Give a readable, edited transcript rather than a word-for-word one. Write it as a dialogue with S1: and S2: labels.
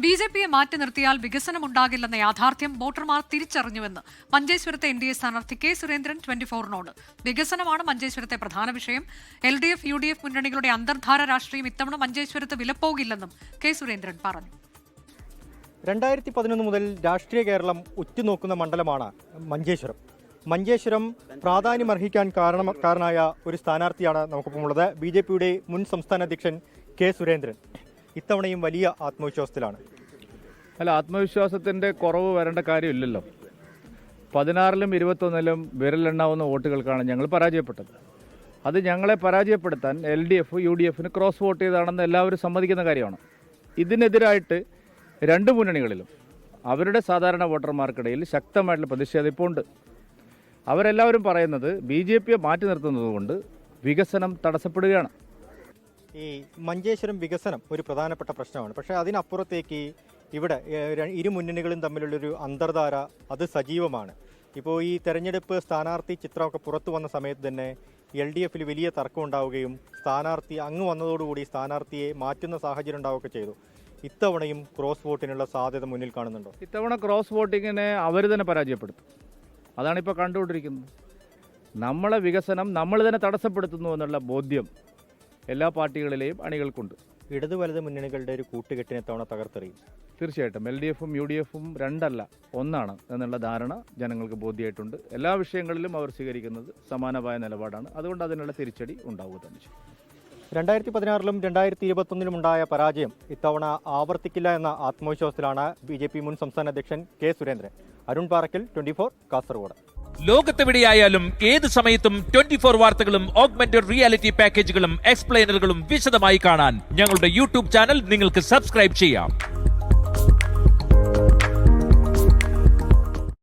S1: ബിജെപിയെ മാറ്റി നിർത്തിയാൽ വികസനമുണ്ടാകില്ലെന്ന യാഥാർത്ഥ്യം വോട്ടർമാർ തിരിച്ചറിഞ്ഞുവെന്ന് മഞ്ചേശ്വരത്തെ എൻഡിഎ സ്ഥാനാർത്ഥി കെ സുരേന്ദ്രൻ 24-നോട്. വികസനമാണ് മഞ്ചേശ്വരത്തെ പ്രധാന വിഷയം. LDF, UDF മുന്നണികളുടെ അന്തർധാര രാഷ്ട്രീയം ഇത്തവണ മഞ്ചേശ്വരത്ത് വിലപ്പോകില്ലെന്നും കെ സുരേന്ദ്രൻ പറഞ്ഞു.
S2: 2011 മുതൽ രാഷ്ട്രീയ കേരളം ഉറ്റുനോക്കുന്ന മണ്ഡലമാണ് മഞ്ചേശ്വരം. മഞ്ചേശ്വരം പ്രാധാന്യമർഹിക്കാൻ കാരണമായ ഒരു സ്ഥാനാർത്ഥിയാണ് നമുക്കൊപ്പമുള്ളത്. BJPയുടെ മുൻ സംസ്ഥാന അധ്യക്ഷൻ കെ സുരേന്ദ്രൻ ഇത്തവണയും വലിയ ആത്മവിശ്വാസത്തിലാണ്.
S3: അല്ല, ആത്മവിശ്വാസത്തിൻ്റെ കുറവ് വരേണ്ട കാര്യമില്ലല്ലോ. 16-ലും 21-ലും വിരലെണ്ണാവുന്ന വോട്ടുകൾക്കാണ് ഞങ്ങൾ പരാജയപ്പെട്ടത്. അത് ഞങ്ങളെ പരാജയപ്പെടുത്താൻ LDF, UDFന് ക്രോസ് വോട്ട് ചെയ്താണെന്ന് എല്ലാവരും സമ്മതിക്കുന്ന കാര്യമാണ്. ഇതിനെതിരായിട്ട് രണ്ട് മുന്നണികളിലും അവരുടെ സാധാരണ വോട്ടർമാർക്കിടയിൽ ശക്തമായിട്ടുള്ള പ്രതിഷേധം ഇപ്പോൾ ഉണ്ട്. അവരെല്ലാവരും പറയുന്നത് BJPയെ മാറ്റി നിർത്തുന്നത് കൊണ്ട് വികസനം തടസ്സപ്പെടുകയാണ്.
S2: ഈ മഞ്ചേശ്വരം വികസനം ഒരു പ്രധാനപ്പെട്ട പ്രശ്നമാണ്. പക്ഷേ അതിനപ്പുറത്തേക്ക് ഇവിടെ ഇരു മുന്നണികളും തമ്മിലുള്ളൊരു അന്തർധാര അത് സജീവമാണ്. ഇപ്പോൾ ഈ തെരഞ്ഞെടുപ്പ് സ്ഥാനാർത്ഥി ചിത്രമൊക്കെ പുറത്തു വന്ന സമയത്ത് തന്നെ LDFൽ വലിയ തർക്കം ഉണ്ടാവുകയും സ്ഥാനാർത്ഥി അങ്ങ് വന്നതോടുകൂടി സ്ഥാനാർത്ഥിയെ മാറ്റുന്ന സാഹചര്യം ഉണ്ടാവുകയൊക്കെ ചെയ്തു. ഇത്തവണയും ക്രോസ് വോട്ടിനുള്ള സാധ്യത മുന്നിൽ കാണുന്നുണ്ടോ?
S3: ഇത്തവണ ക്രോസ് വോട്ടിങ്ങിനെ അവർ തന്നെ പരാജയപ്പെടുത്തും. അതാണിപ്പോൾ കണ്ടുകൊണ്ടിരിക്കുന്നത്. നമ്മളെ വികസനം നമ്മൾ തന്നെ തടസ്സപ്പെടുത്തുന്നു എന്നുള്ള ബോധ്യം എല്ലാ പാർട്ടികളിലെയും അണികൾക്കുണ്ട്.
S2: ഇടതു വലത് മുന്നണികളുടെ ഒരു കൂട്ടുകെട്ടിനെ തവണ തകർത്തെറിയും.
S3: തീർച്ചയായിട്ടും LDFും UDFും രണ്ടല്ല ഒന്നാണ് എന്നുള്ള ധാരണ ജനങ്ങൾക്ക് ബോധ്യമായിട്ടുണ്ട്. എല്ലാ വിഷയങ്ങളിലും അവർ സ്വീകരിക്കുന്നത് സമാനമായ നിലപാടാണ്. അതുകൊണ്ട് അതിനുള്ള തിരിച്ചടി ഉണ്ടാവുക തന്നെ ചെയ്യും.
S2: 2016-ലും 2021-ലും ഉണ്ടായ പരാജയം ഇത്തവണ ആവർത്തിക്കില്ല എന്ന ആത്മവിശ്വാസത്തിലാണ് BJP മുൻ സംസ്ഥാന അധ്യക്ഷൻ കെ സുരേന്ദ്രൻ. അരുൺ പാറക്കൽ, 24 കാസർഗോഡ്.
S4: ലോകത്തെവിടെയായാലും ഏത് സമയത്തും 24 വാർത്തകളും ഓഗ്മെന്റഡ് റിയാലിറ്റി പാക്കേജുകളും എക്സ്പ്ലെയിനറുകളും വിശദമായി കാണാൻ ഞങ്ങളുടെ YouTube ചാനൽ നിങ്ങൾക്ക് സബ്സ്ക്രൈബ് ചെയ്യാം.